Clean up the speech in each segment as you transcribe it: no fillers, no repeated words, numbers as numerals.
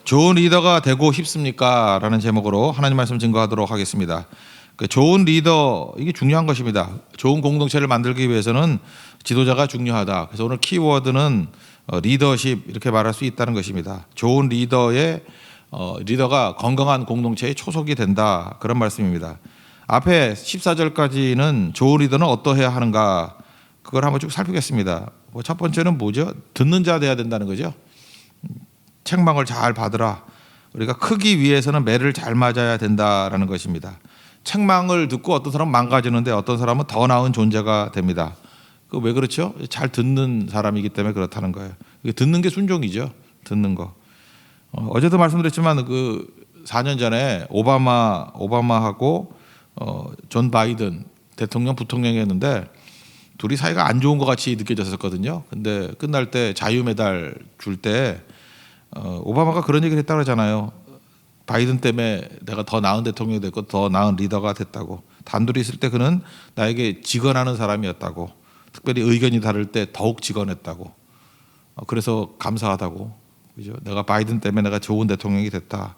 좋은 리더가 되고 싶습니까? 라는 제목으로 하나님 말씀 증거하도록 하겠습니다. 좋은 리더, 이게 중요한 것입니다. 좋은 공동체를 만들기 위해서는 지도자가 중요하다. 그래서 오늘 키워드는 리더십, 이렇게 말할 수 있다는 것입니다. 좋은 리더가 건강한 공동체의 초석이 된다, 그런 말씀입니다. 앞에 14절까지는 좋은 리더는 어떠해야 하는가, 그걸 한번 쭉 살피겠습니다. 첫 번째는 뭐죠? 듣는 자 돼야 된다는 거죠. 책망을 잘 받으라. 우리가 크기 위해서는 매를 잘 맞아야 된다라는 것입니다. 책망을 듣고 어떤 사람은 망가지는데 어떤 사람은 더 나은 존재가 됩니다. 그 왜 그렇죠? 잘 듣는 사람이기 때문에 그렇다는 거예요. 듣는 게 순종이죠. 듣는 거. 어제도 말씀드렸지만 그 4년 전에 오바마하고 존 바이든 대통령 부통령이었는데 둘이 사이가 안 좋은 것 같이 느껴졌었거든요. 근데 끝날 때 자유메달 줄 때 오바마가 그런 얘기를 했다고 하잖아요. 바이든 때문에 내가 더 나은 대통령이 됐고 더 나은 리더가 됐다고. 단둘이 있을 때 그는 나에게 직언하는 사람이었다고. 특별히 의견이 다를 때 더욱 직언했다고. 그래서 감사하다고. 그죠? 내가 바이든 때문에 내가 좋은 대통령이 됐다.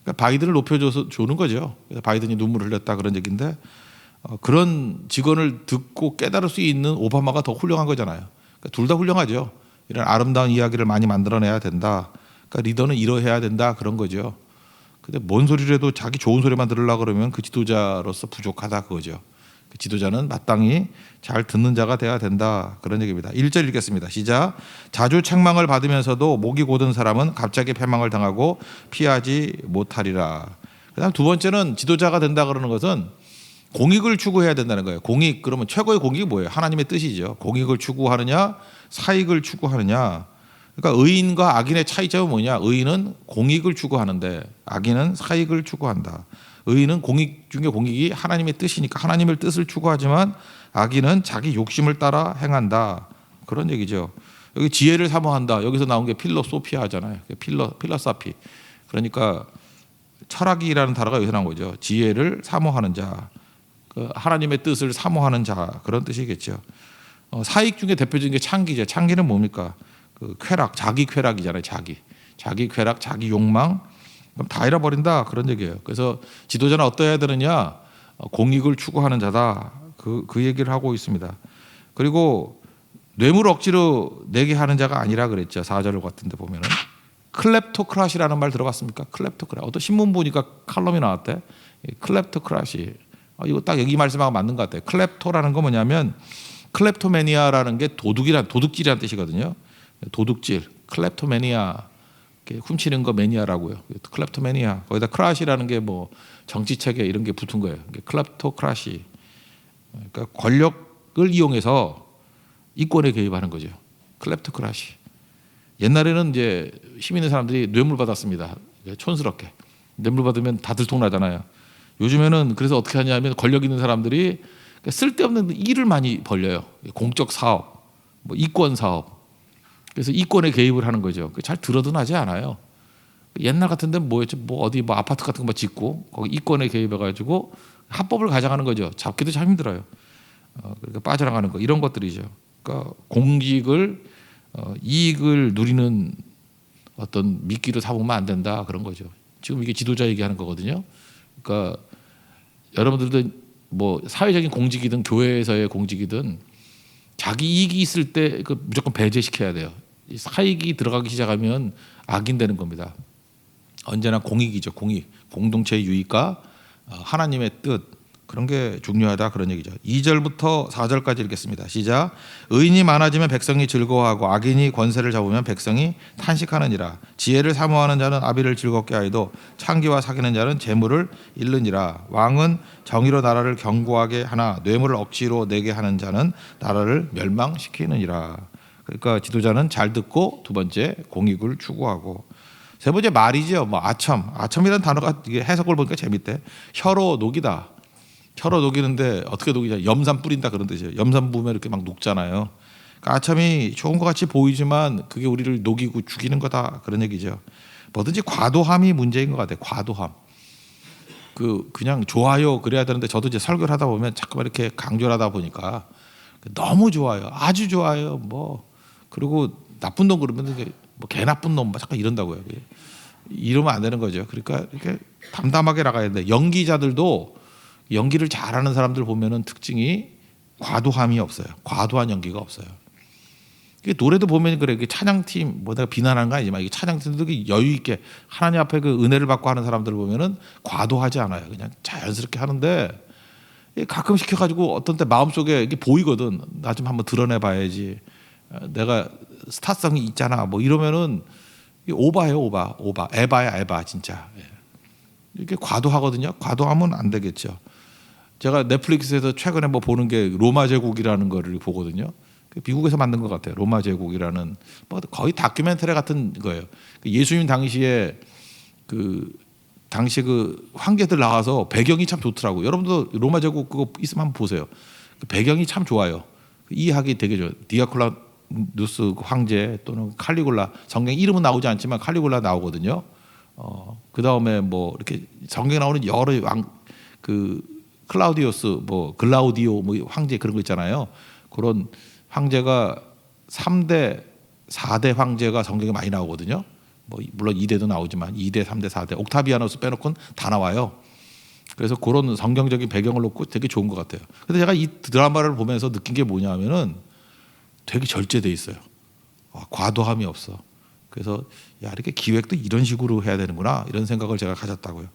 그러니까 바이든을 높여줘서 주는 거죠. 그래서 바이든이 눈물을 흘렸다, 그런 얘기인데 그런 직언을 듣고 깨달을 수 있는 오바마가 더 훌륭한 거잖아요. 그러니까 둘 다 훌륭하죠. 이런 아름다운 이야기를 많이 만들어내야 된다. 그러니까 리더는 이러해야 된다, 그런 거죠. 근데 뭔 소리를 해도 자기 좋은 소리만 들으려고 그러면 그 지도자로서 부족하다, 그거죠. 그 지도자는 마땅히 잘 듣는 자가 돼야 된다, 그런 얘기입니다. 1절 읽겠습니다. 시작. 자주 책망을 받으면서도 목이 고든 사람은 갑자기 패망을 당하고 피하지 못하리라. 그다음 두 번째는 지도자가 된다 그러는 것은 공익을 추구해야 된다는 거예요. 공익, 그러면 최고의 공익이 뭐예요? 하나님의 뜻이죠. 공익을 추구하느냐, 사익을 추구하느냐. 그러니까 의인과 악인의 차이점은 뭐냐? 의인은 공익을 추구하는데 악인은 사익을 추구한다. 의인은 공익 중에 공익이 하나님의 뜻이니까 하나님의 뜻을 추구하지만 악인은 자기 욕심을 따라 행한다, 그런 얘기죠. 여기 지혜를 사모한다. 여기서 나온 게 필로소피아 하잖아요. 필로소피. 그러니까 철학이라는 단어가 여기서 나온 거죠. 지혜를 사모하는 자, 하나님의 뜻을 사모하는 자, 그런 뜻이겠죠. 사익 중에 대표적인 게 창기죠. 창기는 뭡니까? 그 쾌락, 자기 쾌락이잖아요. 자기 쾌락, 자기 욕망, 그럼 다 잃어버린다, 그런 얘기예요. 그래서 지도자는 어떠해야 되느냐? 공익을 추구하는 자다. 그 얘기를 하고 있습니다. 그리고 뇌물 억지로 내게 하는 자가 아니라 그랬죠. 4절 같은데 보면은 클랩토크라시라는 말 들어봤습니까? 클랩토크라. 어떤 신문 보니까 칼럼이 나왔대. 클랩토크라시. 이거 딱 여기 말씀하고 맞는 것 같아요. 클랩토라는 거 뭐냐면 클랩토매니아라는 게 도둑질이라는 뜻이거든요. 도둑질, 클랩토매니아, 훔치는 거 매니아라고요. 클랩토매니아. 거기다 크라시라는 게 뭐 정치체계 이런 게 붙은 거예요. 클랩토크라시. 그러니까 권력을 이용해서 이권에 개입하는 거죠. 클랩토크라시. 옛날에는 이제 힘 있는 사람들이 뇌물 받았습니다. 촌스럽게. 뇌물 받으면 다 들통나잖아요. 요즘에는 그래서 어떻게 하냐면 권력 있는 사람들이 쓸데없는 일을 많이 벌려요. 공적 사업, 뭐 이권 사업. 그래서 이권에 개입을 하는 거죠. 잘 들어도 나지 않아요. 옛날 같은데 뭐였죠? 어디 아파트 같은 거 짓고 거기 이권에 개입해가지고 합법을 가져가는 거죠. 잡기도 참 힘들어요. 그러니까 빠져나가는 거, 이런 것들이죠. 그러니까 공직을 이익을 누리는 어떤 미끼로 삼으면 안 된다, 그런 거죠. 지금 이게 지도자 얘기하는 거거든요. 그러니까 여러분들도 뭐 사회적인 공직이든 교회에서의 공직이든 자기 이익이 있을 때 무조건 배제시켜야 돼요. 사익이 들어가기 시작하면 악인 되는 겁니다. 언제나 공익이죠. 공익, 공동체의 유익과 하나님의 뜻, 그런 게 중요하다, 그런 얘기죠. 2절부터 4절까지 읽겠습니다. 시작. 의인이 많아지면 백성이 즐거워하고 악인이 권세를 잡으면 백성이 탄식하느니라. 지혜를 사모하는 자는 아비를 즐겁게 하여도 창기와 사귀는 자는 재물을 잃느니라. 왕은 정의로 나라를 견고하게 하나 뇌물을 억지로 내게 하는 자는 나라를 멸망시키느니라. 그러니까 지도자는 잘 듣고, 두 번째 공익을 추구하고, 세 번째 말이죠. 아첨이라는 단어가 해석을 보니까 재밌대. 혀로 녹이다. 혀로 녹이는데 어떻게 녹이냐? 염산 뿌린다, 그런 뜻이에요. 염산 부으면 이렇게 막 녹잖아요. 그러니까 아첨이 좋은 것 같이 보이지만 그게 우리를 녹이고 죽이는 거다, 그런 얘기죠. 뭐든지 과도함이 문제인 것 같아요. 과도함. 그냥 좋아요 그래야 되는데 저도 이제 설교를 하다 보면 자꾸만 이렇게 강조를 하다 보니까 너무 좋아요, 아주 좋아요, 그리고 나쁜 놈 그러면 뭐 개 나쁜 놈 잠깐 이런다고요. 이러면 안 되는 거죠. 그러니까 이렇게 담담하게 나가야 되는데 연기자들도 연기를 잘하는 사람들 보면은 특징이 과도함이 없어요. 과도한 연기가 없어요. 이게 노래도 보면 그래. 이게 찬양팀 뭐 내가 비난하는 거 아니지만 이게 찬양팀들도 여유 있게 하나님 앞에 그 은혜를 받고 하는 사람들을 보면은 과도하지 않아요. 그냥 자연스럽게 하는데 가끔 시켜가지고 어떤 때 마음속에 이게 보이거든. 나 좀 한번 드러내 봐야지. 내가 스타성이 있잖아. 뭐 이러면은 오바예요, 오바. 에바야, 에바 진짜. 이게 과도하거든요. 과도하면 안 되겠죠. 제가 넷플릭스에서 최근에 뭐 보는 게 로마 제국이라는 거를 보거든요. 미국에서 만든 것 같아요. 로마 제국이라는 뭐 거의 다큐멘터리 같은 거예요. 예수님 당시에 그 당시 그 황제들 나와서 배경이 참 좋더라고요. 여러분도 로마 제국 그거 있으면 한번 보세요. 그 배경이 참 좋아요. 이해하기 되게 좋아요. 디아클라누스 황제 또는 칼리굴라, 성경 이름은 나오지 않지만 칼리굴라 나오거든요. 그 다음에 뭐 이렇게 성경에 나오는 여러 그 클라우디오스 뭐 글라우디오 뭐 황제 그런 거 있잖아요. 그런 황제가 3대 4대 황제가 성경에 많이 나오거든요. 뭐 물론 2대도 나오지만 2대 3대 4대 옥타비아누스 빼놓고는 다 나와요. 그래서 그런 성경적인 배경을 놓고 되게 좋은 것 같아요. 근데 제가 이 드라마를 보면서 느낀 게 뭐냐면은 되게 절제돼 있어요. 과도함이 없어. 그래서 야 이렇게 기획도 이런 식으로 해야 되는구나 이런 생각을 제가 가졌다고요.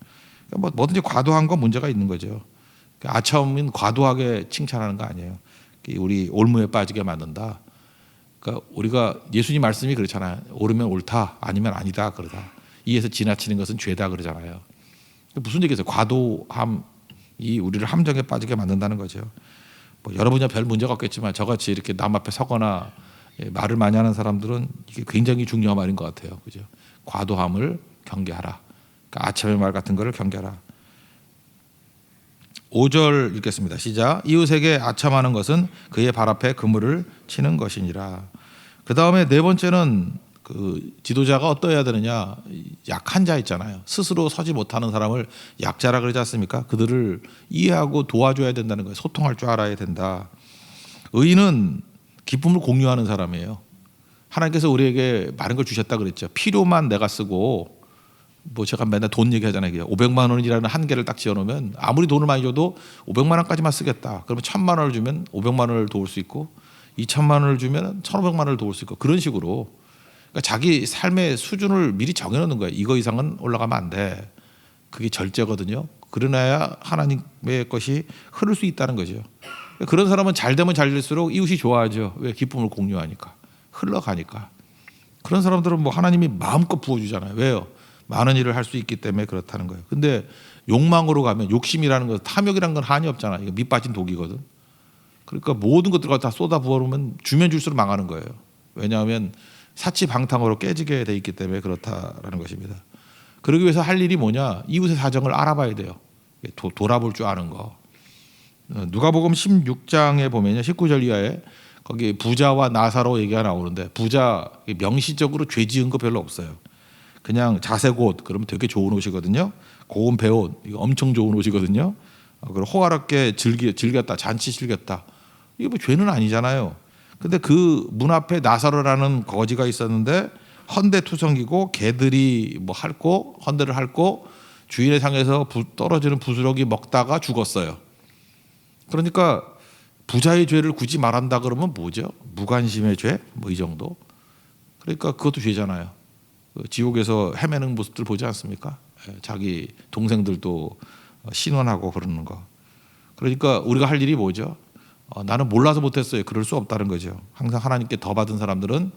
그러니까 뭐 뭐든지 과도한 건 문제가 있는 거죠. 아첨은 과도하게 칭찬하는 거 아니에요. 우리 올무에 빠지게 만든다. 그러니까 우리가 예수님 말씀이 그렇잖아요. 옳으면 옳다, 아니면 아니다 그러다. 이에서 지나치는 것은 죄다 그러잖아요. 무슨 얘기겠어요? 과도함이 우리를 함정에 빠지게 만든다는 거죠. 뭐 여러분이 별 문제가 없겠지만 저같이 이렇게 남 앞에 서거나 말을 많이 하는 사람들은 이게 굉장히 중요한 말인 것 같아요. 그죠? 과도함을 경계하라. 그러니까 아첨의 말 같은 거를 경계하라. 5절 읽겠습니다. 시작. 이웃에게 아첨하는 것은 그의 발 앞에 그물을 치는 것이니라. 그 다음에 네 번째는 그 지도자가 어떠해야 되느냐. 약한 자 있잖아요. 스스로 서지 못하는 사람을 약자라 그러지 않습니까? 그들을 이해하고 도와줘야 된다는 거예요. 소통할 줄 알아야 된다. 의인은 기쁨을 공유하는 사람이에요. 하나님께서 우리에게 많은 걸 주셨다 그랬죠. 필요만 내가 쓰고 뭐 제가 맨날 돈 얘기하잖아요. 500만 원이라는 한계를 딱 지어놓으면 아무리 돈을 많이 줘도 500만 원까지만 쓰겠다. 그러면 1000만 원을 주면 500만 원을 도울 수 있고 2000만 원을 주면 1500만 원을 도울 수 있고 그런 식으로 그러니까 자기 삶의 수준을 미리 정해놓는 거예요. 이거 이상은 올라가면 안 돼. 그게 절제거든요. 그러나야 하나님의 것이 흐를 수 있다는 거죠. 그런 사람은 잘 되면 잘 될수록 이웃이 좋아하죠. 왜? 기쁨을 공유하니까. 흘러가니까. 그런 사람들은 뭐 하나님이 마음껏 부어주잖아요. 왜요? 많은 일을 할 수 있기 때문에 그렇다는 거예요. 근데 욕망으로 가면 욕심이라는 것, 탐욕이라는 건 한이 없잖아요. 이거 밑 빠진 독이거든. 그러니까 모든 것들을 다 쏟아 부어놓으면 주면 줄수록 망하는 거예요. 왜냐하면 사치방탕으로 깨지게 돼 있기 때문에 그렇다라는 것입니다. 그러기 위해서 할 일이 뭐냐? 이웃의 사정을 알아봐야 돼요. 돌아볼 줄 아는 거. 누가복음 16장에 보면요. 19절 이하에 거기 부자와 나사로 얘기가 나오는데 부자 명시적으로 죄 지은 거 별로 없어요. 그냥 자색 옷 그러면 되게 좋은 옷이거든요. 고운 배옷 이거 엄청 좋은 옷이거든요. 그리고 호화롭게 즐겼다 잔치 즐겼다 이게 뭐 죄는 아니잖아요. 근데 그 문 앞에 나사로라는 거지가 있었는데 헌대투성이고 개들이 뭐 핥고 헌대를 핥고 주인의 상에서 떨어지는 부스러기 먹다가 죽었어요. 그러니까 부자의 죄를 굳이 말한다 그러면 뭐죠? 무관심의 죄? 뭐 이 정도. 그러니까 그것도 죄잖아요. 지옥에서 헤매는 모습들 보지 않습니까? 자기 동생들도 신원하고 그러는 거. 그러니까 우리가 할 일이 뭐죠? 나는 몰라서 못했어요. 그럴 수 없다는 거죠. 항상 하나님께 더 받은 사람들은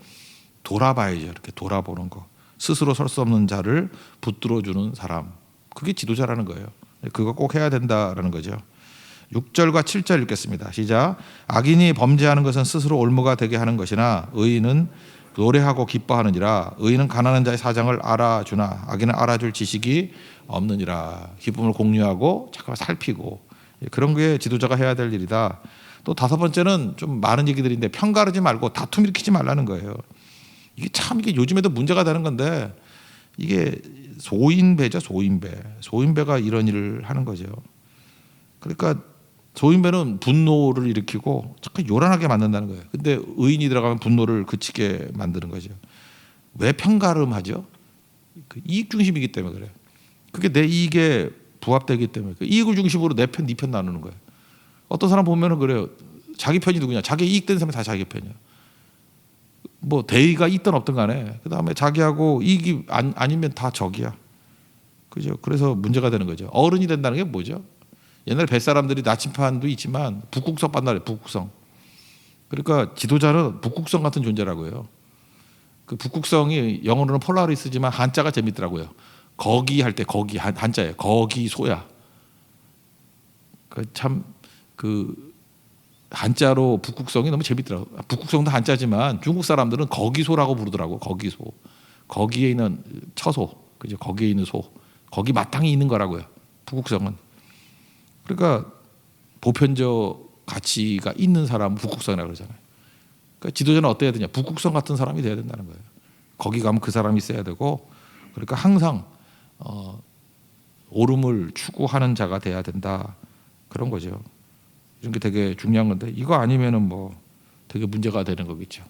돌아봐야죠. 이렇게 돌아보는 거. 스스로 설 수 없는 자를 붙들어주는 사람. 그게 지도자라는 거예요. 그거 꼭 해야 된다라는 거죠. 6절과 7절 읽겠습니다. 시작. 악인이 범죄하는 것은 스스로 올무가 되게 하는 것이나 의인은 노래하고 기뻐하느니라. 의인은 가난한 자의 사정을 알아주나 악인은 알아줄 지식이 없느니라. 기쁨을 공유하고 잠깐 살피고 그런 게 지도자가 해야 될 일이다. 또 다섯 번째는 좀 많은 얘기들인데 편가르지 말고 다툼 일으키지 말라는 거예요. 이게 참 이게 요즘에도 문제가 되는 건데 이게 소인배죠. 소인배가 이런 일을 하는 거죠. 그러니까 소인배는 분노를 일으키고 잠깐 요란하게 만든다는 거예요. 근데 의인이 들어가면 분노를 그치게 만드는 거죠. 왜 편가름하죠? 그 이익 중심이기 때문에 그래요. 그게 내 이익에 부합되기 때문에 그 이익을 중심으로 내 편, 네 편 나누는 거예요. 어떤 사람 보면은 그래요. 자기 편이 누구냐? 자기 이익된 사람이 다 자기 편이야. 뭐 대의가 있든 없든 간에 그 다음에 자기하고 이익이 아니면 다 적이야. 그죠? 그래서 문제가 되는 거죠. 어른이 된다는 게 뭐죠? 옛날 뱃사람들이 나침판도 있지만 북극성 판단해. 북극성. 그러니까 지도자는 북극성 같은 존재라고요. 그 북극성이 영어로는 폴라리스지만 한자가 재밌더라고요. 거기 할 때 거기 한자예요. 거기 소야. 그 한자로 북극성이 너무 재밌더라고요. 북극성도 한자지만 중국 사람들은 거기소라고 부르더라고. 거기소. 거기에 있는 처소. 그죠? 거기에 있는 소. 거기 마땅히 있는 거라고요. 북극성은. 그러니까 보편적 가치가 있는 사람은 북극성이라고 그러잖아요. 그러니까 지도자는 어때야 되냐? 북극성 같은 사람이 돼야 된다는 거예요. 거기 가면 그 사람이 있어야 되고, 그러니까 항상 옳음을 추구하는 자가 돼야 된다. 그런 거죠. 이런 게 되게 중요한 건데 이거 아니면은 뭐 되게 문제가 되는 거겠죠.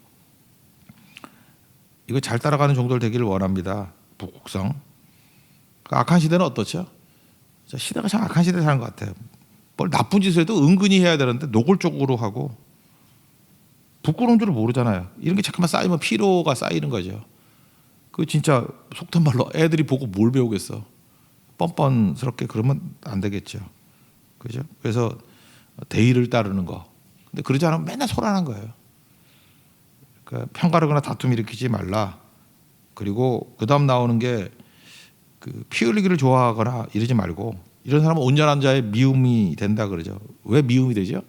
이거 잘 따라가는 종들 되기를 원합니다. 북극성. 악한 시대는 어떻죠? 시대가 참 악한 시대에 사는 것 같아요. 뭘 나쁜 짓을 해도 은근히 해야 되는데 노골적으로 하고 부끄러운 줄을 모르잖아요. 이런 게 잠깐만 쌓이면 피로가 쌓이는 거죠. 그 진짜 속된 말로 애들이 보고 뭘 배우겠어. 뻔뻔스럽게 그러면 안 되겠죠. 그죠? 그래서 대의를 따르는 거. 근데 그러지 않으면 맨날 소란한 거예요. 그러니까 편가르거나 다툼 일으키지 말라. 그리고 그다음 나오는 게 그 피 흘리기를 좋아하거나 이러지 말고 이런 사람은 온전한 자의 미움이 된다 그러죠. 왜 미움이 되죠?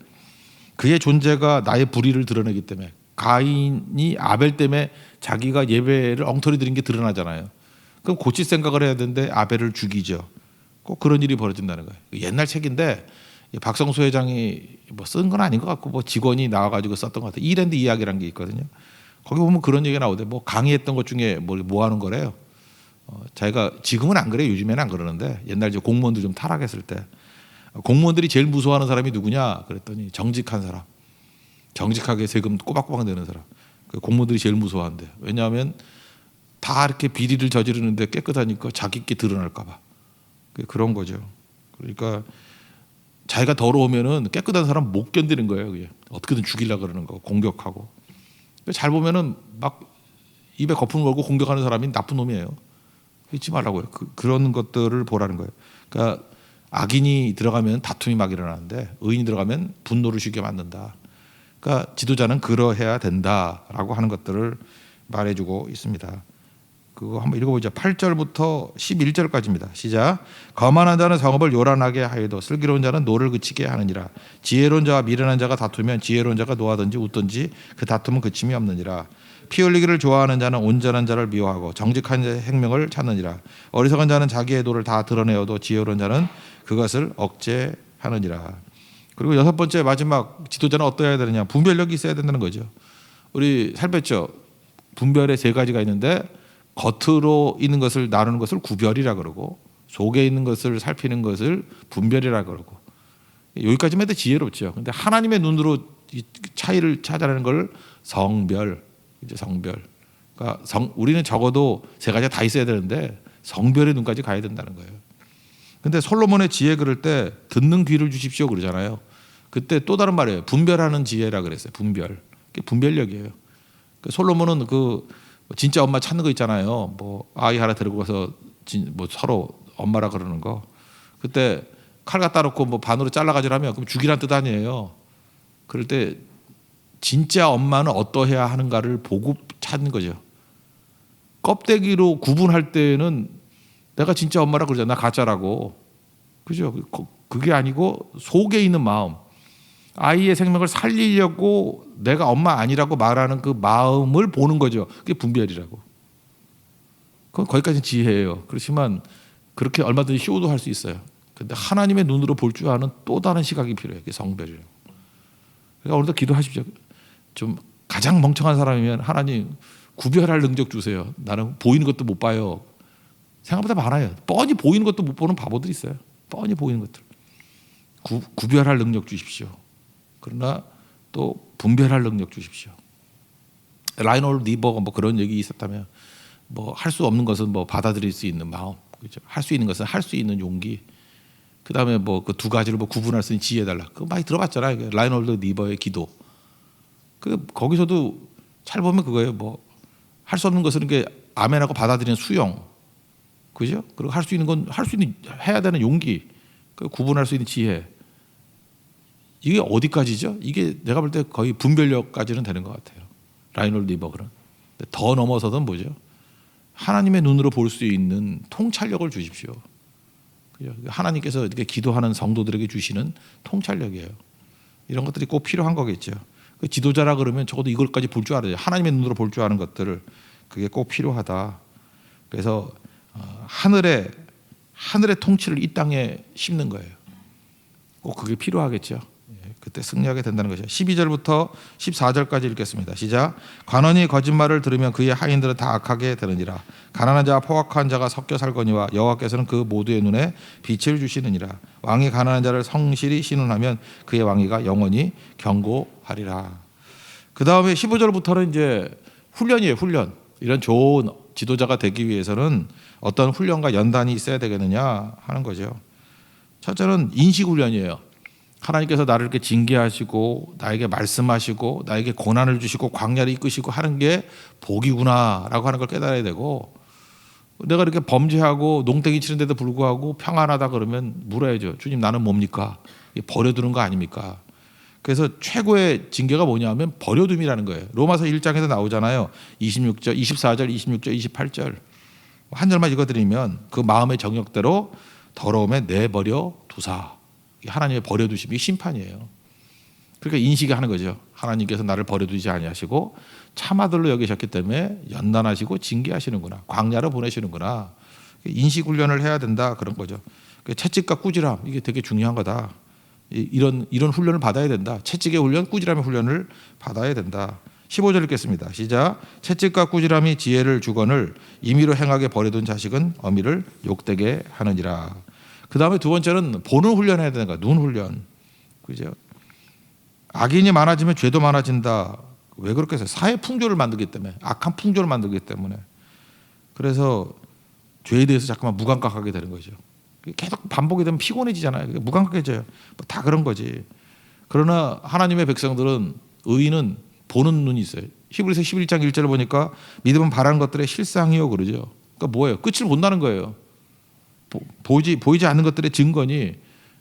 그의 존재가 나의 불의를 드러내기 때문에. 가인이 아벨 때문에 자기가 예배를 엉터리 드린 게 드러나잖아요. 그럼 고칠 생각을 해야 되는데 아벨을 죽이죠. 꼭 그런 일이 벌어진다는 거예요. 옛날 책인데 박성수 회장이 뭐 쓴 건 아닌 것 같고 뭐 직원이 나와가지고 썼던 것 같아요. 이랜드 이야기라는 게 있거든요. 거기 보면 그런 얘기가 나오대. 뭐 강의했던 것 중에 뭐 하는 거래요. 자기가 지금은 안 그래요. 요즘에는 안 그러는데 옛날 이제 공무원들 좀 타락했을 때 공무원들이 제일 무서워하는 사람이 누구냐? 그랬더니 정직한 사람, 정직하게 세금 꼬박꼬박 내는 사람. 그 공무원들이 제일 무서워한대. 왜냐하면 다 이렇게 비리를 저지르는데 깨끗하니까 자기께 드러날까봐. 그런 거죠. 그러니까 자기가 더러우면은 깨끗한 사람 못 견디는 거예요. 그게 어떻게든 죽이려 그러는 거, 공격하고. 잘 보면은 막 입에 거품 걸고 공격하는 사람이 나쁜 놈이에요. 잊지 말라고요. 그런 것들을 보라는 거예요. 그러니까 악인이 들어가면 다툼이 막 일어나는데 의인이 들어가면 분노를 쉬게 만든다. 그러니까 지도자는 그러해야 된다라고 하는 것들을 말해주고 있습니다. 그거 한번 읽어보죠. 8절부터 11절까지입니다. 시작. 거만한 자는 성읍을 요란하게 하여도 슬기로운 자는 노를 그치게 하느니라. 지혜로운 자와 미련한 자가 다투면 지혜로운 자가 노하든지 웃든지 그 다툼은 그침이 없느니라. 피 흘리기를 좋아하는 자는 온전한 자를 미워하고 정직한 자의 행명을 찾느니라. 어리석은 자는 자기의 도를 다 드러내어도 지혜로운 자는 그것을 억제하느니라. 그리고 여섯 번째 마지막 지도자는 어떠해야 되느냐. 분별력이 있어야 된다는 거죠. 우리 살폈죠. 분별의 세 가지가 있는데 겉으로 있는 것을 나누는 것을 구별이라 그러고 속에 있는 것을 살피는 것을 분별이라 그러고 여기까지만 해도 지혜롭죠. 근데 하나님의 눈으로 이 차이를 찾아내는 걸 성별, 이제 성별. 그러니까 우리는 적어도 세 가지가 다 있어야 되는데 성별의 눈까지 가야 된다는 거예요. 근데 솔로몬의 지혜 그럴 때 듣는 귀를 주십시오 그러잖아요. 그때 또 다른 말이에요. 분별하는 지혜라 그랬어요. 분별. 그게 분별력이에요. 솔로몬은 그 진짜 엄마 찾는 거 있잖아요. 뭐 아이 하나 데리고 가서 뭐 서로 엄마라 그러는 거. 그때 칼 갖다 놓고 뭐 반으로 잘라가지라면 그럼 죽이란 뜻 아니에요. 그럴 때 진짜 엄마는 어떠해야 하는가를 보고 찾는 거죠. 껍데기로 구분할 때는 내가 진짜 엄마라 그러잖아. 나 가짜라고. 그죠? 그게 아니고 속에 있는 마음. 아이의 생명을 살리려고 내가 엄마 아니라고 말하는 그 마음을 보는 거죠. 그게 분별이라고. 그건 거기까지는 지혜예요. 그렇지만 그렇게 얼마든지 쇼도 할 수 있어요. 근데 하나님의 눈으로 볼 줄 아는 또 다른 시각이 필요해요. 그게 성별이라고. 그러니까 오늘도 기도하십시오. 좀 가장 멍청한 사람이면 하나님 구별할 능력 주세요. 나는 보이는 것도 못 봐요. 생각보다 많아요. 뻔히 보이는 것도 못 보는 바보들이 있어요. 뻔히 보이는 것들. 구별할 능력 주십시오. 그러나 또 분별할 능력 주십시오. 라이놀드 니버가 뭐 그런 얘기 있었다면 뭐 할 수 없는 것은 뭐 받아들일 수 있는 마음, 그죠? 할 수 있는 것은 할 수 있는 용기. 그다음에 뭐 그 두 가지를 뭐 구분할 수 있는 지혜달라. 그거 많이 들어봤잖아요. 라이놀드 니버의 기도. 그 거기서도 잘 보면 그거예요. 뭐 할 수 없는 것은 이렇게 아멘하고 받아들이는 수용, 그죠? 그리고 할 수 있는 건 할 수 있는 해야 되는 용기, 그 구분할 수 있는 지혜. 이게 어디까지죠? 이게 내가 볼 때 거의 분별력까지는 되는 것 같아요. 라이놀드 니버는. 더 넘어서든 뭐죠? 하나님의 눈으로 볼 수 있는 통찰력을 주십시오. 그죠? 하나님께서 이렇게 기도하는 성도들에게 주시는 통찰력이에요. 이런 것들이 꼭 필요한 거겠죠. 그 지도자라 그러면 적어도 이걸까지 볼 줄 알아요. 하나님의 눈으로 볼 줄 아는 것들을, 그게 꼭 필요하다. 그래서 하늘의 통치를 이 땅에 심는 거예요. 꼭 그게 필요하겠죠. 그때 승리하게 된다는 것이죠. 12절부터 14절까지 읽겠습니다. 시작. 관원이 거짓말을 들으면 그의 하인들은 다 악하게 되느니라. 가난한 자와 포악한 자가 섞여 살거니와 여호와께서는 그 모두의 눈에 빛을 주시느니라. 왕이 가난한 자를 성실히 신운하면 그의 왕위가 영원히 견고하리라. 그 다음에 15절부터는 이제 훈련이에요. 훈련. 이런 좋은 지도자가 되기 위해서는 어떤 훈련과 연단이 있어야 되겠느냐 하는 거죠. 첫째는 인식 훈련이에요. 하나님께서 나를 이렇게 징계하시고 나에게 말씀하시고 나에게 고난을 주시고 광야를 이끄시고 하는 게 복이구나라고 하는 걸 깨달아야 되고, 내가 이렇게 범죄하고 농땡이 치는데도 불구하고 평안하다 그러면 물어야죠. 주님, 나는 뭡니까? 버려두는 거 아닙니까? 그래서 최고의 징계가 뭐냐면 버려둠이라는 거예요. 로마서 1장에도 나오잖아요. 26절, 24절, 26절, 28절. 한 절만 읽어드리면 그 마음의 정욕대로 더러움에 내버려 두사. 하나님의 버려두심이 심판이에요. 그러니까 인식이 하는 거죠. 하나님께서 나를 버려두지 아니하시고 참아들로 여기셨기 때문에 연단하시고 징계하시는구나. 광야로 보내시는구나. 인식 훈련을 해야 된다, 그런 거죠. 채찍과 꾸지람, 이게 되게 중요한 거다. 이런 훈련을 받아야 된다. 채찍의 훈련, 꾸지람의 훈련을 받아야 된다. 15절 읽겠습니다. 시작. 채찍과 꾸지람이 지혜를 주거늘 임의로 행하게 버려둔 자식은 어미를 욕되게 하느니라. 그 다음에 두 번째는 보는 훈련해야 되는 거야. 눈 훈련. 그죠? 악인이 많아지면 죄도 많아진다. 왜 그렇게 해서? 사회 풍조를 만들기 때문에, 악한 풍조를 만들기 때문에. 그래서 죄에 대해서 자꾸만 무감각하게 되는 거죠. 계속 반복이 되면 피곤해지잖아요. 무감각해져요. 다 그런 거지. 그러나 하나님의 백성들은, 의인은 보는 눈이 있어요. 히브리서 11장 1절을 보니까 믿음은 바라는 것들의 실상이요 그러죠. 그러니까 뭐예요? 끝을 본다는 거예요. 보이지 않는 것들의 증거니,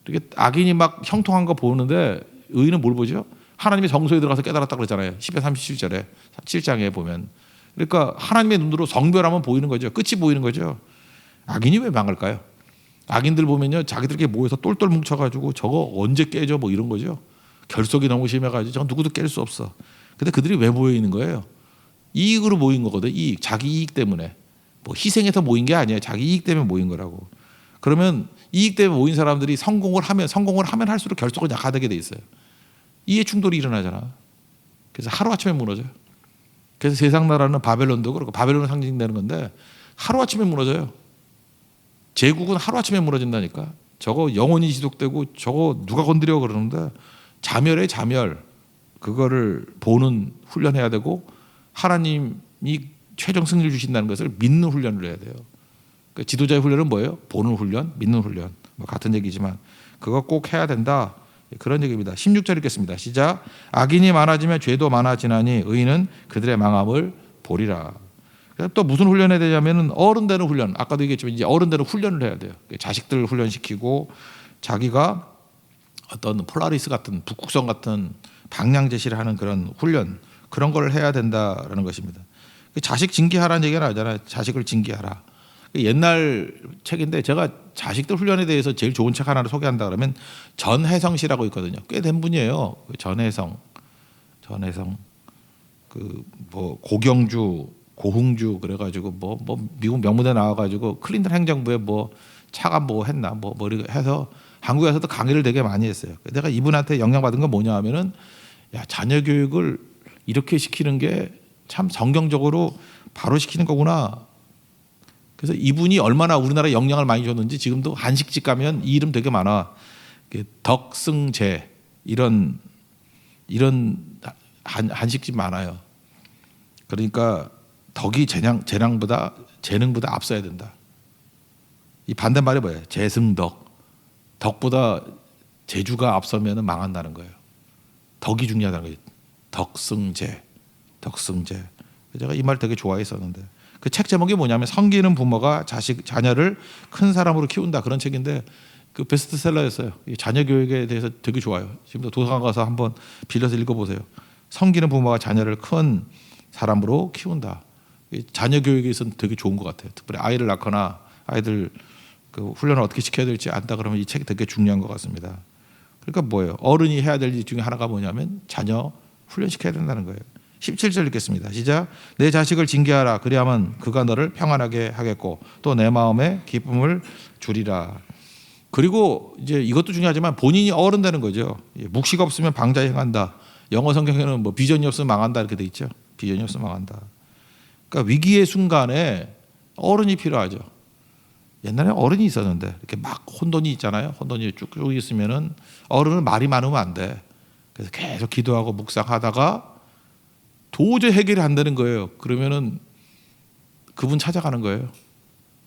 이렇게 악인이 막 형통한 거 보는데 의인은 뭘 보죠? 하나님의 정소에 들어가서 깨달았다 그러잖아요. 10편 37절에 7장에 보면. 그러니까 하나님의 눈으로 성별하면 보이는 거죠. 끝이 보이는 거죠. 악인이 왜 망할까요? 악인들 보면요, 자기들끼리 모여서 똘똘 뭉쳐가지고 저거 언제 깨져 뭐 이런 거죠. 결속이 너무 심해가지고 저거 누구도 깰 수 없어. 근데 그들이 왜 모여 있는 거예요? 이익으로 모인 거거든. 이익, 자기 이익 때문에. 뭐 희생해서 모인 게 아니에요. 자기 이익 때문에 모인 거라고. 그러면 이익 때문에 모인 사람들이 성공을 하면 할수록 결속은 약화되게 돼 있어요. 이해 충돌이 일어나잖아. 그래서 하루아침에 무너져요. 그래서 세상 나라는 바벨론도 그렇고, 바벨론은 상징되는 건데 하루아침에 무너져요. 제국은 하루아침에 무너진다니까. 저거 영원히 지속되고 저거 누가 건드려 그러는데, 자멸의 자멸, 그거를 보는 훈련해야 되고, 하나님이 최종 승리를 주신다는 것을 믿는 훈련을 해야 돼요. 그러니까 지도자의 훈련은 뭐예요? 보는 훈련, 믿는 훈련. 뭐 같은 얘기지만 그거 꼭 해야 된다, 그런 얘기입니다. 16절 읽겠습니다. 시작. 악인이 많아지면 죄도 많아지나니 의인은 그들의 망함을 보리라. 또 무슨 훈련해야 되냐면은 어른 되는 훈련. 아까도 얘기했지만 이제 어른 되는 훈련을 해야 돼요. 자식들을 훈련시키고 자기가 어떤 폴라리스 같은, 북극성 같은 방향 제시를 하는 그런 훈련, 그런 걸 해야 된다라는 것입니다. 자식 징계하라는 얘기가 나오잖아요. 자식을 징계하라. 옛날 책인데, 제가 자식들 훈련에 대해서 제일 좋은 책 하나를 소개한다 그러면 전혜성 씨라고 있거든요. 꽤 된 분이에요. 전혜성 그 뭐 고경주, 고흥주 그래가지고 뭐 미국 명문대 나와가지고 클린턴 행정부에 뭐 차가 뭐 했나 뭐 이렇게 해서 한국에서도 강의를 되게 많이 했어요. 내가 이분한테 영향받은 건 뭐냐 하면은, 야, 자녀 교육을 이렇게 시키는 게 참 성경적으로 바로 시키는 거구나. 그래서 이분이 얼마나 우리나라에 영향을 많이 줬는지 지금도 한식집 가면 이 이름 되게 많아. 덕승재 이런 한식집 많아요. 그러니까 덕이 재능보다 앞서야 된다. 이 반대말이 뭐예요? 재승덕. 덕보다 재주가 앞서면 망한다는 거예요. 덕이 중요하다는 거예요. 덕승재. 제가 이 말 되게 좋아했었는데 그 책 제목이 뭐냐면 섬기는 부모가 자녀를 큰 사람으로 키운다 그런 책인데 그 베스트셀러였어요. 이 자녀 교육에 대해서 되게 좋아요. 지금도 도서관 가서 한번 빌려서 읽어보세요. 섬기는 부모가 자녀를 큰 사람으로 키운다. 이 자녀 교육에 있어서는 되게 좋은 것 같아요. 특별히 아이를 낳거나 아이들 그 훈련을 어떻게 시켜야 될지 안다 그러면 이 책이 되게 중요한 것 같습니다. 그러니까 뭐예요? 어른이 해야 될 일 중에 하나가 뭐냐면 자녀 훈련시켜야 된다는 거예요. 17절 읽겠습니다. 시작. 내 자식을 징계하라. 그리하면 그가 너를 평안하게 하겠고 또 내 마음에 기쁨을 주리라. 그리고 이제 이것도 중요하지만 본인이 어른 되는 거죠. 묵시가 없으면 방자에 행한다. 영어 성경에는 뭐 비전이 없으면 망한다 이렇게 돼 있죠. 비전이 없으면 망한다. 그러니까 위기의 순간에 어른이 필요하죠. 옛날에 어른이 있었는데 이렇게 막 혼돈이 있잖아요. 혼돈이 쭉쭉 있으면은 어른은 말이 많으면 안 돼. 그래서 계속 기도하고 묵상하다가 도저히 해결이 안 되는 거예요. 그러면은 그분 찾아가는 거예요.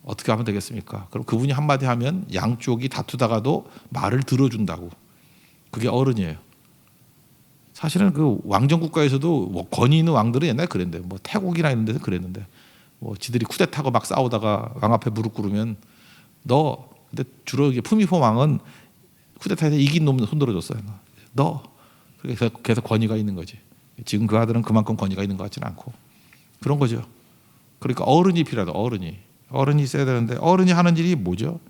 어떻게 하면 되겠습니까? 그럼 그분이 한마디 하면 양쪽이 다투다가도 말을 들어준다고. 그게 어른이에요. 사실은 그 왕정 국가에서도 뭐 권위 있는 왕들은 옛날에 그랬는데 뭐 태국이나 이런 데서 그랬는데 뭐 지들이 쿠데타하고 막 싸우다가 왕 앞에 무릎 꿇으면 너 근데 주로 이게 푸미포 왕은 쿠데타에서 이긴 놈 손들어줬어요. 너 그래서 계속 권위가 있는 거지. 지금 그 아들은 그만큼 권위가 있는 것 같지는 않고 그런 거죠. 그러니까 어른이 필요하다. 어른이 있어야 되는데 어른이 하는 일이 뭐죠?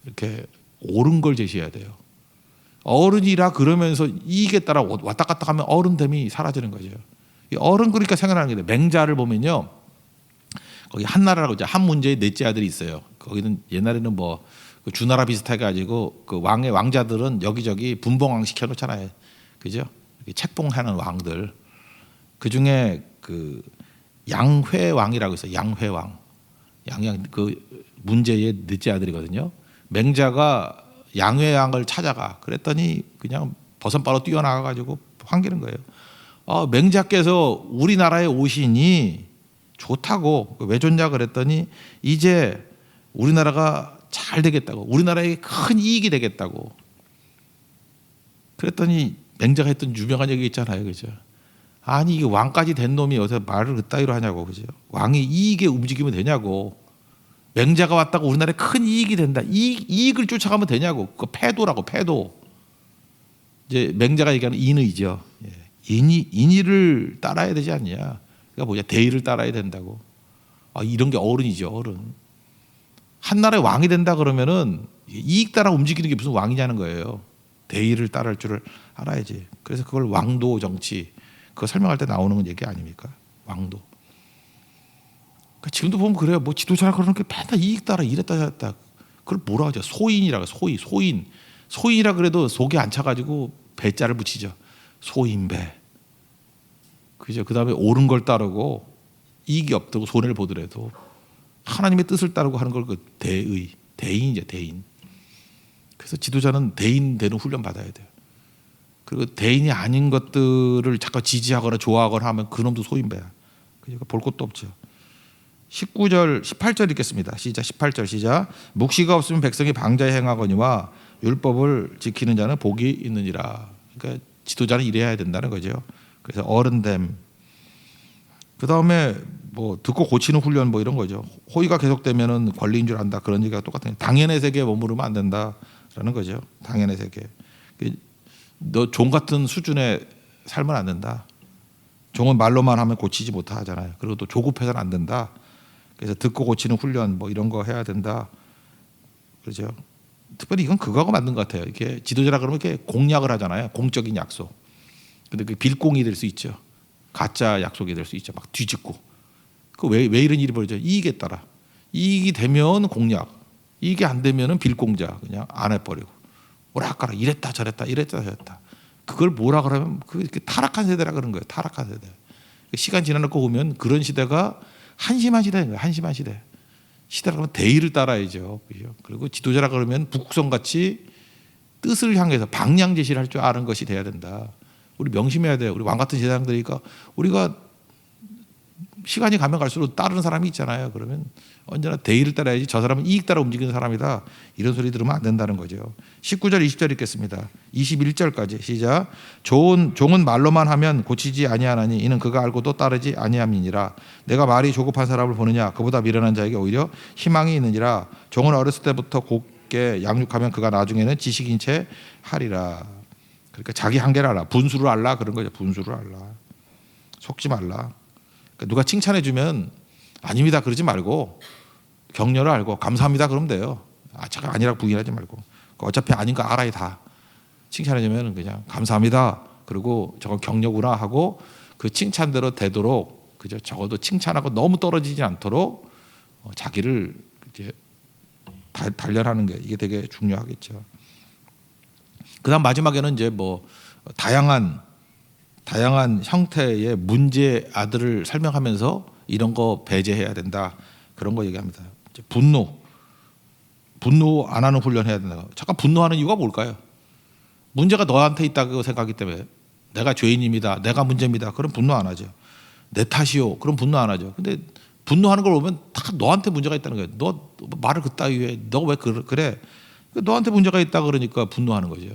이렇게 옳은 걸 제시해야 돼요. 어른이라 그러면서 이익에 따라 왔다 갔다 하면 어른됨이 사라지는 거죠. 이 어른 그러니까 생각나는 게 맹자를 보면요. 거기 한나라라고 이제 한 문제의 넷째 아들이 있어요. 거기는 옛날에는 뭐 주나라 비슷해 가지고 그 왕의 왕자들은 여기저기 분봉왕 시켜놓잖아요. 그죠? 책봉하는 왕들. 그 중에 그 양회왕이라고 있어요. 양회왕. 그 문제의 넷째 아들이거든요. 맹자가 양회왕을 찾아가. 그랬더니 그냥 버선바로 뛰어나가 가지고 환기는 거예요. 맹자께서 우리나라에 오시니 좋다고. 왜 좋냐 그랬더니 이제 우리나라가 잘 되겠다고. 우리나라에 큰 이익이 되겠다고. 그랬더니 맹자가 했던 유명한 얘기 있잖아요. 그죠? 아니 이게 왕까지 된 놈이 어디서 말을 그따위로 하냐고. 그죠? 왕이 이익에 움직이면 되냐고. 맹자가 왔다고 우리나라에 큰 이익이 된다. 이익을 쫓아가면 되냐고. 그 패도라고. 패도. 이제 맹자가 얘기하는 인의죠. 인의를 따라야 되지 않냐. 그러니까 뭐냐. 대의를 따라야 된다고. 이런 게 어른이죠. 어른. 한 나라의 왕이 된다 그러면은 이익 따라 움직이는 게 무슨 왕이냐는 거예요. 대의를 따를 줄을 알아야지. 그래서 그걸 왕도 정치 그거 설명할 때 나오는 얘기 아닙니까? 왕도. 그러니까 지금도 보면 그래요. 뭐 지도자라 그러는 게 맨날 이익 따라 이랬다 저랬다. 그걸 뭐라 하죠? 소인이라고. 소인이라 그래도 속에 안 차가지고 배자를 붙이죠. 소인배. 그죠? 그 다음에 옳은 걸 따르고 이익이 없다고 손해를 보더라도 하나님의 뜻을 따르고 하는 걸 그 대인이죠. 대인. 그래서 지도자는 대인 되는 훈련 받아야 돼요. 그리고 대인이 아닌 것들을 잠깐 지지하거나 좋아하거나 하면 그놈도 소인배야. 그러니까 볼 것도 없죠. 18절 읽겠습니다. 시작. 18절 시작. 묵시가 없으면 백성이 방자에 행하거니와 율법을 지키는 자는 복이 있느니라. 그러니까 지도자는 이래야 된다는 거죠. 그래서 어른됨. 그 다음에 뭐 듣고 고치는 훈련 뭐 이런 거죠. 호의가 계속되면은 권리인 줄 안다. 그런 얘기가 똑같아요. 당연의 세계에 머무르면 안 된다라는 거죠. 당연의 세계. 너 종 같은 수준의 살면 안 된다. 종은 말로만 하면 고치지 못하잖아요. 그리고 또 조급해서는 안 된다. 그래서 듣고 고치는 훈련 뭐 이런 거 해야 된다. 그렇죠. 특별히 이건 그거하고 맞는 것 같아요. 이게 지도자라 그러면 이렇게 공약을 하잖아요. 공적인 약속. 근데 그 빌공이 될 수 있죠. 가짜 약속이 될 수 있죠. 막 뒤집고. 그 왜 이런 일이 벌어져요? 이익에 따라. 이익이 되면 공약. 이익이 안 되면은 빌공자 그냥 안 해버리고. 오락가락 이랬다 저랬다. 그걸 뭐라 그러면 그 타락한 세대라 그런 거예요. 타락한 세대. 시간 지나놓고 보면 그런 시대가 한심한 시대인 거예요. 한심한 시대. 시대라 그러면 대의를 따라야죠. 그리고 지도자라 그러면 북극성 같이 뜻을 향해서 방향 제시를 할 줄 아는 것이 돼야 된다. 우리 명심해야 돼요. 우리 왕 같은 세상들이니까 우리가 시간이 가면 갈수록 따르는 사람이 있잖아요. 그러면 언제나 대의를 따라야지 저 사람은 이익 따라 움직이는 사람이다. 이런 소리 들으면 안 된다는 거죠. 19절 20절 읽겠습니다. 21절까지 시작. 종은 말로만 하면 고치지 아니하나니 이는 그가 알고도 따르지 아니함이니라. 내가 말이 조급한 사람을 보느냐 그보다 미련한 자에게 오히려 희망이 있느니라. 종은 어렸을 때부터 곱게 양육하면 그가 나중에는 지식인 채 하리라. 그러니까 자기 한계를 알아. 분수를 알라 그런 거죠. 분수를 알라. 속지 말라. 그러니까 누가 칭찬해 주면 아닙니다 그러지 말고 격려를 알고 감사합니다 그러면 돼요. 잠깐 아니라고 부인하지 말고 어차피 아닌 거 알아야 다. 칭찬해 주면 그냥 감사합니다. 그리고 저건 격려구나 하고 그 칭찬대로 되도록 그죠. 적어도 칭찬하고 너무 떨어지지 않도록 자기를 이제 단련하는 게 이게 되게 중요하겠죠. 그다음 마지막에는 이제 뭐 다양한 형태의 문제 아들을 설명하면서 이런 거 배제해야 된다. 그런 거 얘기합니다. 분노 안 하는 훈련 해야 된다. 잠깐 분노하는 이유가 뭘까요? 문제가 너한테 있다고 생각하기 때문에 내가 죄인입니다. 내가 문제입니다. 그럼 분노 안 하죠. 내 탓이요. 그럼 분노 안 하죠. 근데 분노하는 걸 보면 다 너한테 문제가 있다는 거예요. 너 말을 그따위 해. 너 왜 그래? 너한테 문제가 있다 그러니까 분노하는 거죠.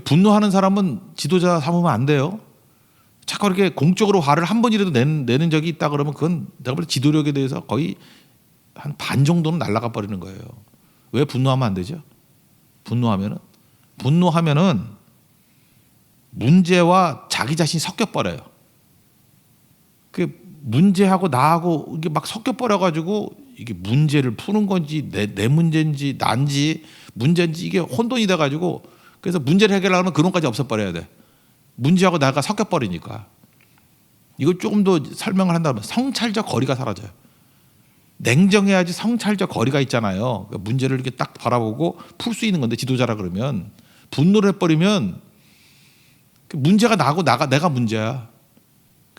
분노하는 사람은 지도자 삼으면 안 돼요. 자꾸 이렇게 공적으로 화를 한 번이라도 내는 적이 있다 그러면 그건 내가 볼 때 지도력에 대해서 거의 한 반 정도는 날아가 버리는 거예요. 왜 분노하면 안 되죠? 분노하면은 문제와 자기 자신이 섞여 버려요. 그 문제하고 나하고 이게 막 섞여 버려 가지고 이게 문제를 푸는 건지 내 문제인지 난지 문제인지 이게 혼돈이 돼 가지고 그래서 문제를 해결하려면 그런까지 없애버려야 돼. 문제하고 나가 섞여버리니까. 이걸 조금 더 설명을 한다면 성찰적 거리가 사라져요. 냉정해야지 성찰적 거리가 있잖아요. 그러니까 문제를 이렇게 딱 바라보고 풀 수 있는 건데 지도자라 그러면 분노를 해버리면 문제가 나고 내가 문제야.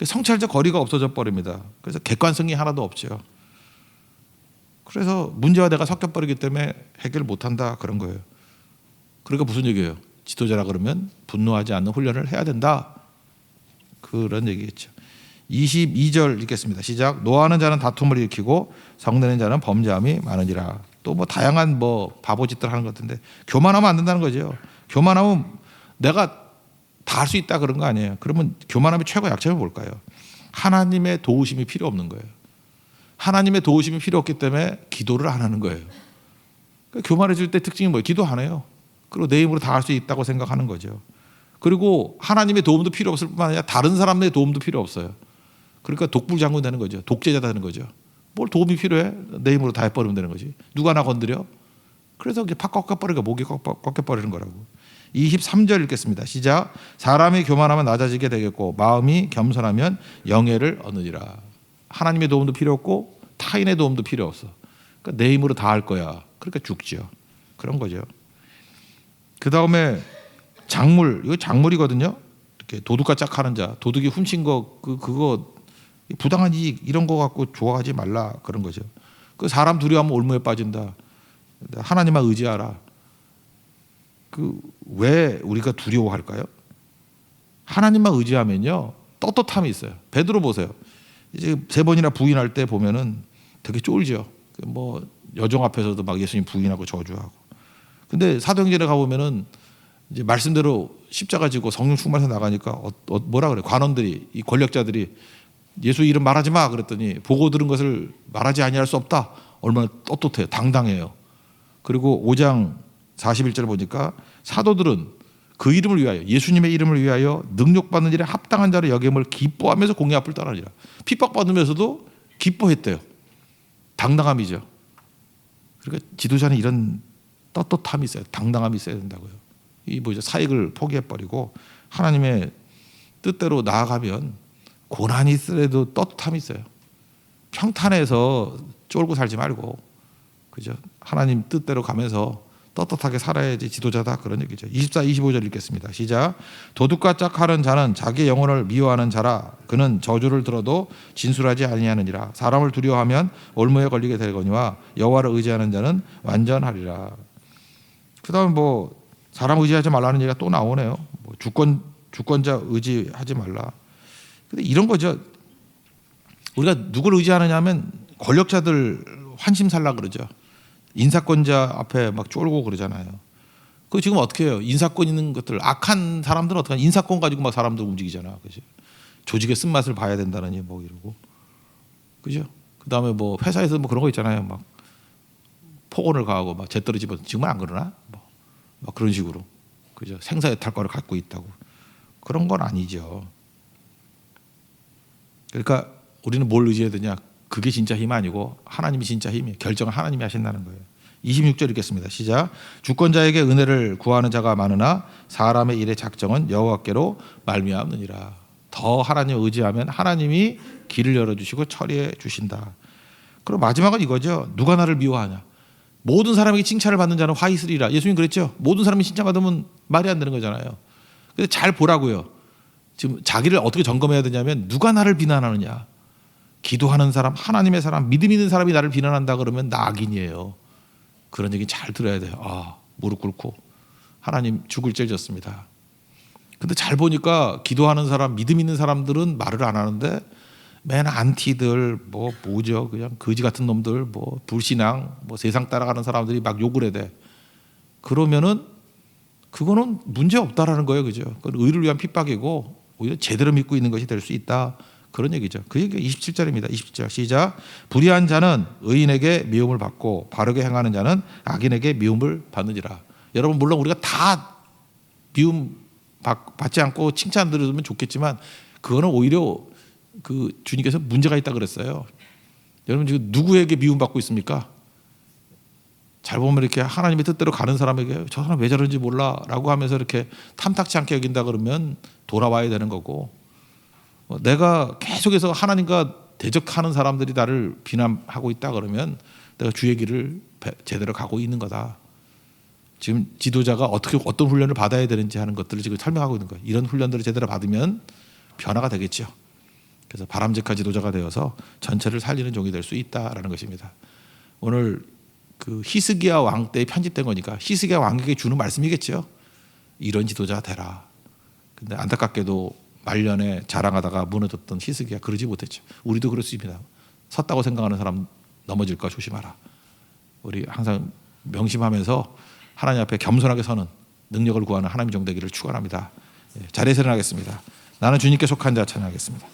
성찰적 거리가 없어져 버립니다. 그래서 객관성이 하나도 없죠. 그래서 문제와 내가 섞여버리기 때문에 해결 못한다 그런 거예요. 그러니까 무슨 얘기예요? 지도자라 그러면 분노하지 않는 훈련을 해야 된다. 그런 얘기겠죠. 22절 읽겠습니다. 시작. 노하는 자는 다툼을 일으키고 성내는 자는 범죄함이 많으니라. 또 뭐 다양한 뭐 바보짓들 하는 것 같은데 교만하면 안 된다는 거죠. 교만하면 내가 다 할 수 있다 그런 거 아니에요. 그러면 교만함의 최고 약점이 뭘까요? 하나님의 도우심이 필요 없는 거예요. 하나님의 도우심이 필요 없기 때문에 기도를 안 하는 거예요. 그러니까 교만해질 때 특징이 뭐예요? 기도 안 해요. 그리고 내 힘으로 다 할 수 있다고 생각하는 거죠. 그리고 하나님의 도움도 필요 없을 뿐만 아니라 다른 사람의 도움도 필요 없어요. 그러니까 독불장군 되는 거죠. 독재자 되는 거죠. 뭘 도움이 필요해? 내 힘으로 다 해버리면 되는 거지. 누가 나 건드려? 그래서 이게 팍 꺾여버리고 목이 꺾여버리는 거라고. 23절 읽겠습니다. 시작. 사람이 교만하면 낮아지게 되겠고 마음이 겸손하면 영예를 얻으리라. 하나님의 도움도 필요 없고 타인의 도움도 필요 없어. 그러니까 내 힘으로 다 할 거야. 그러니까 죽죠. 그런 거죠. 그 다음에 작물, 이거 작물이거든요. 이렇게 도둑과 짝하는 자, 도둑이 훔친 거 그거 부당한 이익 이런 거 갖고 좋아하지 말라 그런 거죠. 그 사람 두려워하면 올무에 빠진다. 하나님만 의지하라. 왜 우리가 두려워할까요? 하나님만 의지하면요 떳떳함이 있어요. 베드로 보세요. 이제 3번이나 부인할 때 보면은 되게 쫄죠. 뭐 여종 앞에서도 막 예수님 부인하고 저주하고. 근데 사도행전에 가보면은 이제 말씀대로 십자가 지고 성령 충만해서 나가니까 뭐라 그래? 관원들이 이 권력자들이 예수 이름 말하지 마 그랬더니 보고 들은 것을 말하지 아니할 수 없다. 얼마나 떳떳해요. 당당해요. 그리고 5장 41절을 보니까 사도들은 그 이름을 위하여 예수님의 이름을 위하여 능력받는 일에 합당한 자로 여김을 기뻐하면서 공의 앞을 떠나니라. 핍박받으면서도 기뻐했대요. 당당함이죠. 그러니까 지도자는 이런 떳떳함이 있어요. 당당함이 있어야 된다고요. 이 뭐죠? 사익을 포기해버리고 하나님의 뜻대로 나아가면 고난이 있으려도 떳떳함이 있어요. 평탄해서 쫄고 살지 말고 그죠? 하나님 뜻대로 가면서 떳떳하게 살아야지 지도자다 그런 얘기죠. 24, 25절 읽겠습니다. 시작. 도둑과 짝하는 자는 자기 영혼을 미워하는 자라. 그는 저주를 들어도 진술하지 아니하느니라. 사람을 두려워하면 올무에 걸리게 되거니와 여호와를 의지하는 자는 완전하리라. 그다음에 뭐 사람 의지하지 말라는 얘기가 또 나오네요. 뭐 주권자 의지하지 말라. 근데 이런 거죠. 우리가 누구를 의지하느냐면 권력자들 환심살라 그러죠. 인사권자 앞에 막 쫄고 그러잖아요. 그 지금 어떻게 해요? 인사권 있는 것들 악한 사람들은 어떻게 하냐? 인사권 가지고 막 사람들 움직이잖아. 그죠? 조직의 쓴맛을 봐야 된다느니 뭐 이러고. 그죠? 그다음에 뭐 회사에서 뭐 그런 거 있잖아요. 막 폭언을 가하고 막 재떨이 집어 지금은 안 그러나? 막 그런 식으로. 그죠? 생사의 탈과를 갖고 있다고. 그런 건 아니죠. 그러니까 우리는 뭘 의지해야 되냐? 그게 진짜 힘 아니고 하나님이 진짜 힘이에요. 결정을 하나님이 하신다는 거예요. 26절 읽겠습니다. 시작. 주권자에게 은혜를 구하는 자가 많으나 사람의 일의 작정은 여호와께로 말미암느니라. 더 하나님을 의지하면 하나님이 길을 열어주시고 처리해 주신다. 그리고 마지막은 이거죠. 누가 나를 미워하냐. 모든 사람에게 칭찬을 받는 자는 화 있으리라. 예수님 그랬죠. 모든 사람이 칭찬받으면 말이 안 되는 거잖아요. 근데 잘 보라고요. 지금 자기를 어떻게 점검해야 되냐면 누가 나를 비난하느냐. 기도하는 사람, 하나님의 사람, 믿음 있는 사람이 나를 비난한다 그러면 나 악인이에요. 그런 얘기 잘 들어야 돼요. 아, 무릎 꿇고 하나님 죽을 죄 졌습니다. 근데 잘 보니까 기도하는 사람, 믿음 있는 사람들은 말을 안 하는데 맨 안티들 뭐죠? 그냥 거지 같은 놈들, 뭐 불신앙, 뭐 세상 따라가는 사람들이 막 욕을 해대. 그러면은 그거는 문제 없다라는 거예요, 그죠? 그건 의를 위한 핍박이고 오히려 제대로 믿고 있는 것이 될 수 있다. 그런 얘기죠. 그 얘기가 27절입니다. 27절 시작. 불의한 자는 의인에게 미움을 받고 바르게 행하는 자는 악인에게 미움을 받느니라. 여러분 물론 우리가 다 미움 받지 않고 칭찬 들으면 좋겠지만 그거는 오히려 그 주님께서 문제가 있다 그랬어요. 여러분 지금 누구에게 미움 받고 있습니까? 잘 보면 이렇게 하나님의 뜻대로 가는 사람에게 저 사람 왜 저런지 몰라라고 하면서 이렇게 탐탁치 않게 여긴다 그러면 돌아와야 되는 거고, 내가 계속해서 하나님과 대적하는 사람들이 나를 비난하고 있다 그러면 내가 주의 길을 제대로 가고 있는 거다. 지금 지도자가 어떤 훈련을 받아야 되는지 하는 것들을 지금 설명하고 있는 거예요. 이런 훈련들을 제대로 받으면 변화가 되겠죠. 그래서 바람직한 지도자가 되어서 전체를 살리는 종이 될 수 있다라는 것입니다. 오늘 그 히스기야 왕 때 편집된 거니까 히스기야 왕에게 주는 말씀이겠죠. 이런 지도자가 되라. 근데 안타깝게도 말년에 자랑하다가 무너졌던 히스기야 그러지 못했죠. 우리도 그럴 수 있습니다. 섰다고 생각하는 사람 넘어질까 조심하라. 우리 항상 명심하면서 하나님 앞에 겸손하게 서는 능력을 구하는 하나님의 종 되기를 축원합니다. 자리에서 일어나겠습니다. 나는 주님께 속한 자 찬양하겠습니다.